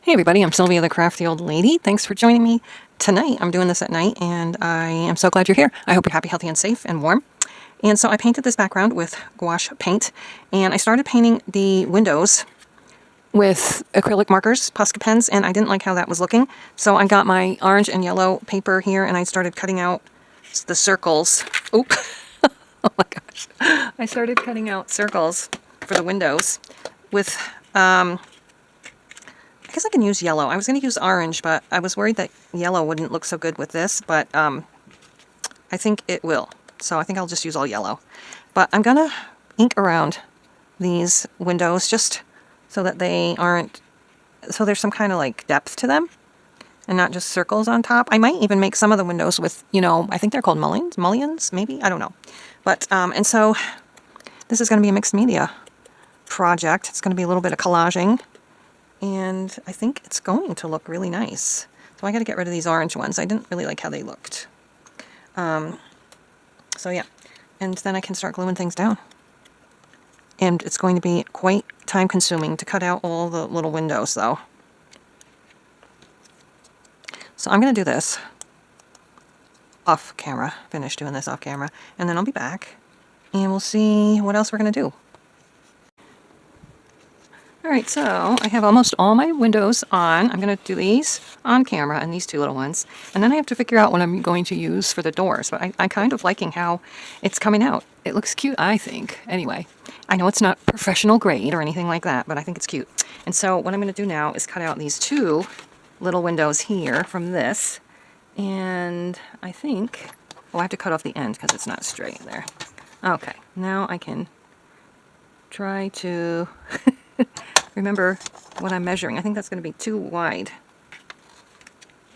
Hey everybody, I'm Sylvia the Crafty Old Lady. Thanks for joining me tonight. I'm doing this at night and I am so glad you're here. I hope you're happy, healthy, and safe and warm. And so I painted this background with gouache paint and I started painting the windows with acrylic markers, Posca pens, and I didn't like how that was looking. So I got my orange and yellow paper here and I started cutting out the circles. Oop! Oh my gosh. I started cutting out circles for the windows with I guess I can use yellow. I was going to use orange, but I was worried that yellow wouldn't look so good with this, but I think it will. So I think I'll just use all yellow. But I'm going to ink around these windows just so that they aren't, so there's some kind of like depth to them and not just circles on top. I might even make some of the windows with, I think they're called mullions, maybe? I don't know. But, and so this is going to be a mixed media project. It's going to be a little bit of collaging. And I think it's going to look really nice. So I got to get rid of these orange ones. I didn't really like how they looked. So yeah, and then I can start gluing things down. And it's going to be quite time consuming to cut out all the little windows though. So I'm going to do this off camera, finish doing this off camera, and then I'll be back and we'll see what else we're going to do. Alright, so I have almost all my windows on. I'm going to do these on camera and these two little ones. And then I have to figure out what I'm going to use for the doors. But I'm kind of liking how it's coming out. It looks cute, I think. Anyway, I know it's not professional grade or anything like that, but I think it's cute. And so what I'm going to do now is cut out these two little windows here from this. And I think, I have to cut off the end because it's not straight there. Okay, now I can try to remember what I'm measuring. I think that's going to be too wide.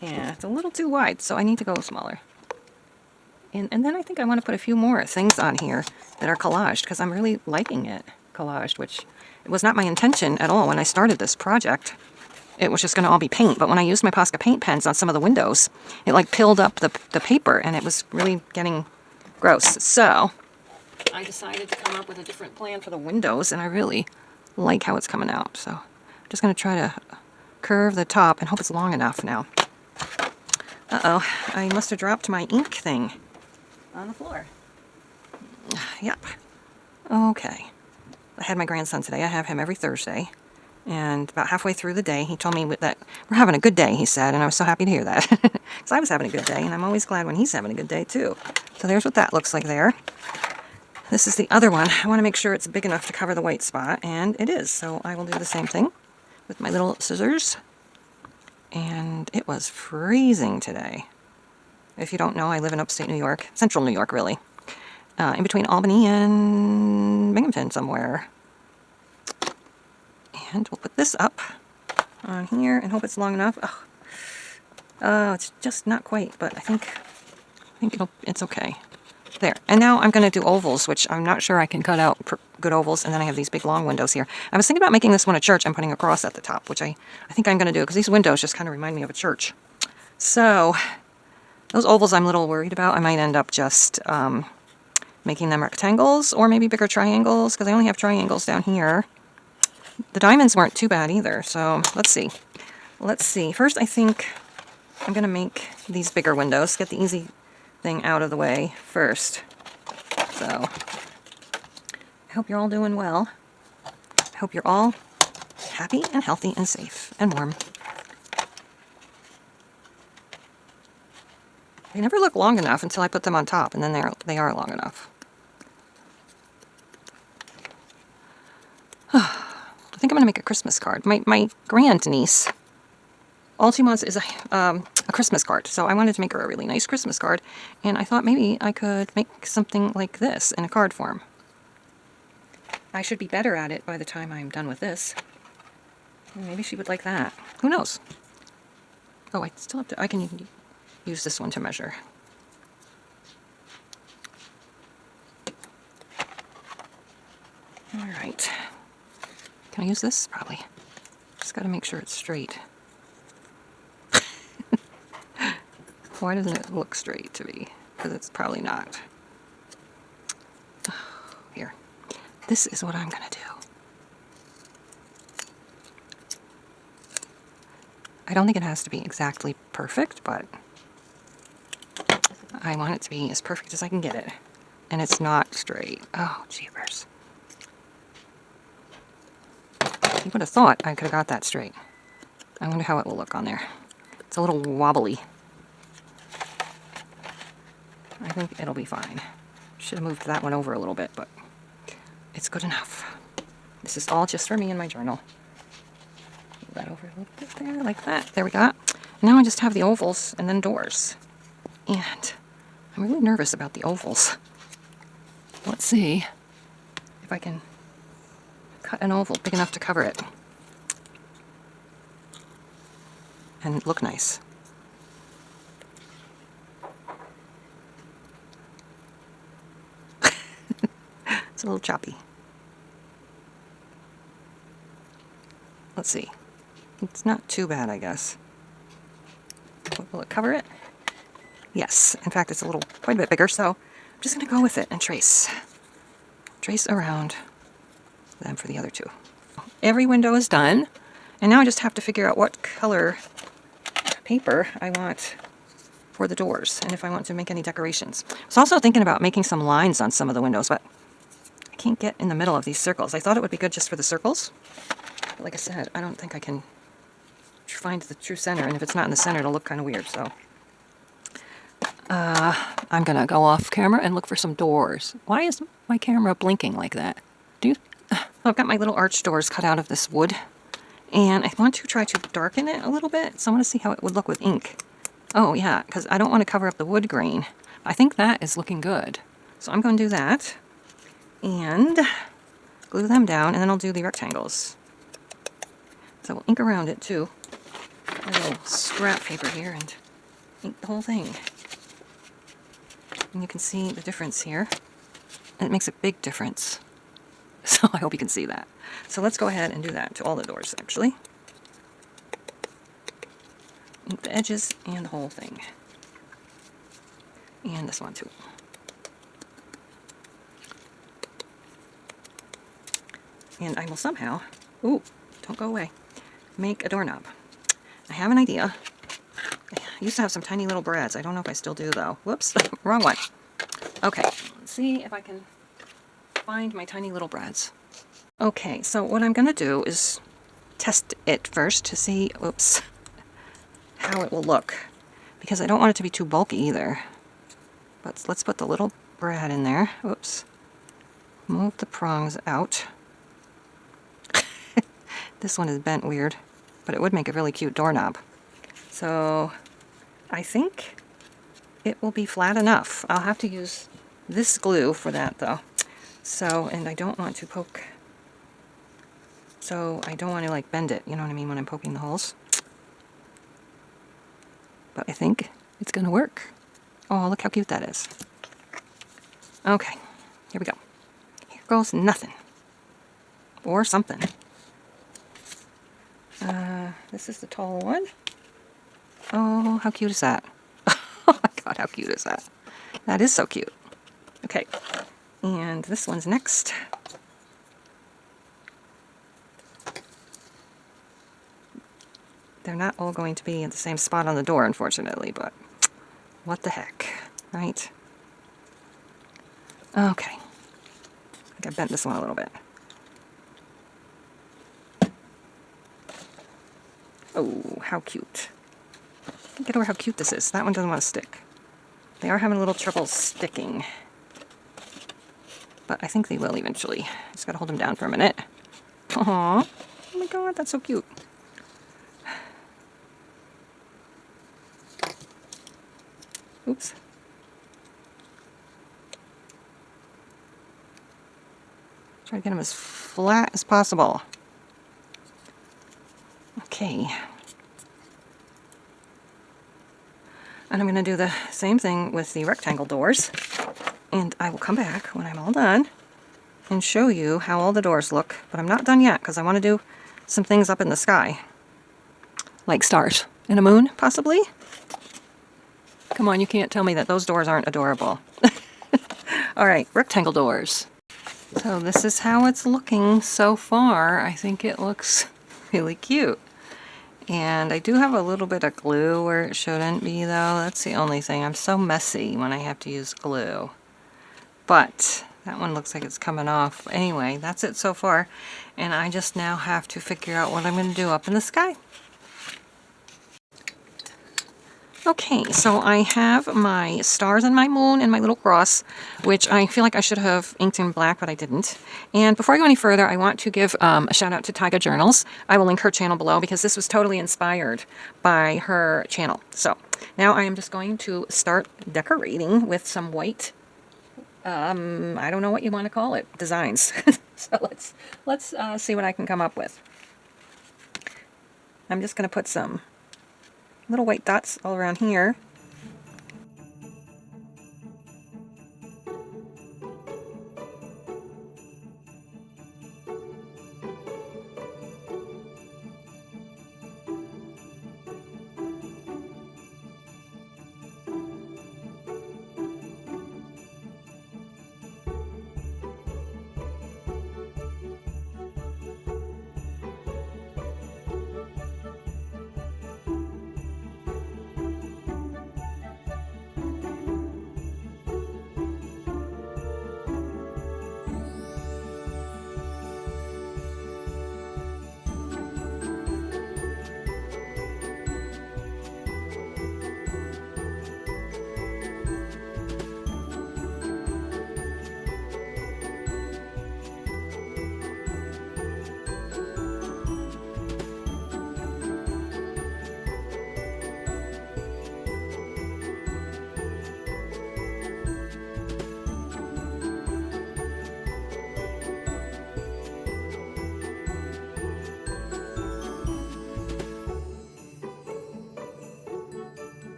Yeah, it's a little too wide, so I need to go smaller. And then I think I want to put a few more things on here that are collaged, because I'm really liking it collaged, which it was not my intention at all when I started this project. It was just going to all be paint, but when I used my Posca paint pens on some of the windows, it like pilled up the paper, and it was really getting gross. So I decided to come up with a different plan for the windows, and I really like how it's coming out. So I'm just going to try to curve the top and hope it's long enough now. Uh-oh, I must have dropped my ink thing on the floor. Yep. Okay. I had my grandson today. I have him every Thursday. And about halfway through the day, he told me that we're having a good day, he said, and I was so happy to hear that. Because I was having a good day, and I'm always glad when he's having a good day, too. So there's what that looks like there. This is the other one. I want to make sure it's big enough to cover the white spot, and it is. So I will do the same thing with my little scissors. And it was freezing today. If you don't know, I live in upstate New York, central New York, really. In between Albany and Binghamton somewhere. And we'll put this up on here and hope it's long enough. Oh, it's just not quite, but I think it's okay. There. And now I'm going to do ovals, which I'm not sure I can cut out good ovals. And then I have these big long windows here. I was thinking about making this one a church and putting a cross at the top, which I think I'm going to do because these windows just kind of remind me of a church. So those ovals I'm a little worried about. I might end up just making them rectangles or maybe bigger triangles because I only have triangles down here. The diamonds weren't too bad either. So let's see. Let's see. First, I think I'm going to make these bigger windows, get the easy thing out of the way first. So I hope you're all doing well. I hope you're all happy and healthy and safe and warm. They never look long enough until I put them on top, and then they are long enough. I think I'm going to make a Christmas card. My grandniece, all she wants is a Christmas card. So I wanted to make her a really nice Christmas card. And I thought maybe I could make something like this in a card form. I should be better at it by the time I'm done with this. Maybe she would like that. Who knows? Oh, I still have to, I can use this one to measure. All right. Can I use this? Probably. Just got to make sure it's straight. Why doesn't it look straight to me? Because it's probably not. Here. This is what I'm going to do. I don't think it has to be exactly perfect, but I want it to be as perfect as I can get it. And it's not straight. Oh, jeepers. You would have thought I could have got that straight. I wonder how it will look on there. It's a little wobbly. I think it'll be fine. Should have moved that one over a little bit, but it's good enough. This is all just for me in my journal. Move that over a little bit there, like that. There we go. Now I just have the ovals and then doors. And I'm really nervous about the ovals. Let's see if I can cut an oval big enough to cover it and look nice. It's a little choppy. Let's see. It's not too bad, I guess. Will it cover it? Yes. In fact, it's quite a bit bigger, so I'm just going to go with it and trace. Trace around them for the other two. Every window is done, and now I just have to figure out what color paper I want for the doors, and if I want to make any decorations. I was also thinking about making some lines on some of the windows, but I can't get in the middle of these circles. I thought it would be good just for the circles, but like I said, I don't think I can find the true center, and if it's not in the center, it'll look kind of weird, so. I'm gonna go off camera and look for some doors. Why is my camera blinking like that? I've got my little arch doors cut out of this wood, and I want to try to darken it a little bit, so I want to see how it would look with ink. Oh yeah, because I don't want to cover up the wood grain. I think that is looking good. So I'm going to do that, and glue them down, and then I'll do the rectangles. So we'll ink around it too. A little scrap paper here, and ink the whole thing. And you can see the difference here. And it makes a big difference. So I hope you can see that. So let's go ahead and do that to all the doors, actually. Ink the edges and the whole thing. And this one too. And I will somehow, ooh, don't go away, make a doorknob. I have an idea. I used to have some tiny little brads. I don't know if I still do, though. Whoops, wrong one. Okay, let's see if I can find my tiny little brads. Okay, so what I'm going to do is test it first to see, oops, how it will look. Because I don't want it to be too bulky either. But let's put the little brad in there. Oops. Move the prongs out. This one is bent weird, but it would make a really cute doorknob. So I think it will be flat enough. I'll have to use this glue for that though. So, and I don't want to poke, so I don't want to like bend it, you know what I mean, when I'm poking the holes. But I think it's going to work. Oh, look how cute that is. Okay, here we go. Here goes nothing. Or something. This is the tall one. Oh, how cute is that? Oh my god, how cute is that? That is so cute. Okay, and this one's next. They're not all going to be at the same spot on the door, unfortunately, but what the heck, right? Okay. I think I bent this one a little bit. Oh, how cute. Get over how cute this is. That one doesn't want to stick. They are having a little trouble sticking. But I think they will eventually. Just gotta hold them down for a minute. Aww. Oh my god, that's so cute. Oops. Try to get them as flat as possible. Okay. And I'm going to do the same thing with the rectangle doors. And I will come back when I'm all done and show you how all the doors look. But I'm not done yet because I want to do some things up in the sky. Like stars and a moon, possibly? Come on, you can't tell me that those doors aren't adorable. Alright, rectangle doors. So this is how it's looking so far. I think it looks really cute. And I do have a little bit of glue where it shouldn't be, though. That's the only thing. I'm so messy when I have to use glue. But that one looks like it's coming off. Anyway, that's it so far. And I just now have to figure out what I'm going to do up in the sky. Okay, so I have my stars and my moon and my little cross, which I feel like I should have inked in black, but I didn't. And before I go any further, I want to give a shout out to Tyga Journals. I will link her channel below because this was totally inspired by her channel. So now I am just going to start decorating with some white, I don't know what you want to call it, designs. So let's see what I can come up with. I'm just going to put some little white dots all around here.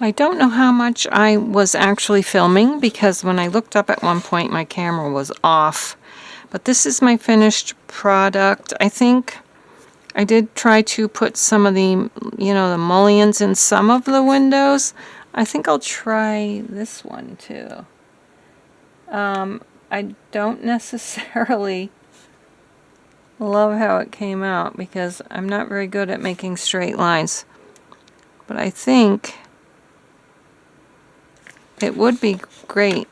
I don't know how much I was actually filming because when I looked up at one point my camera was off. But this is my finished product. I think I did try to put some of the, the mullions in some of the windows. I think I'll try this one too. I don't necessarily love how it came out because I'm not very good at making straight lines. But I think it would be great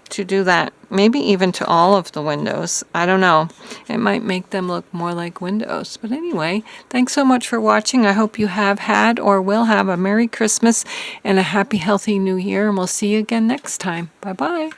to do that. Maybe even to all of the windows. I don't know. It might make them look more like windows. But anyway, thanks so much for watching. I hope you have had or will have a Merry Christmas and a happy, healthy New Year. And we'll see you again next time. Bye-bye.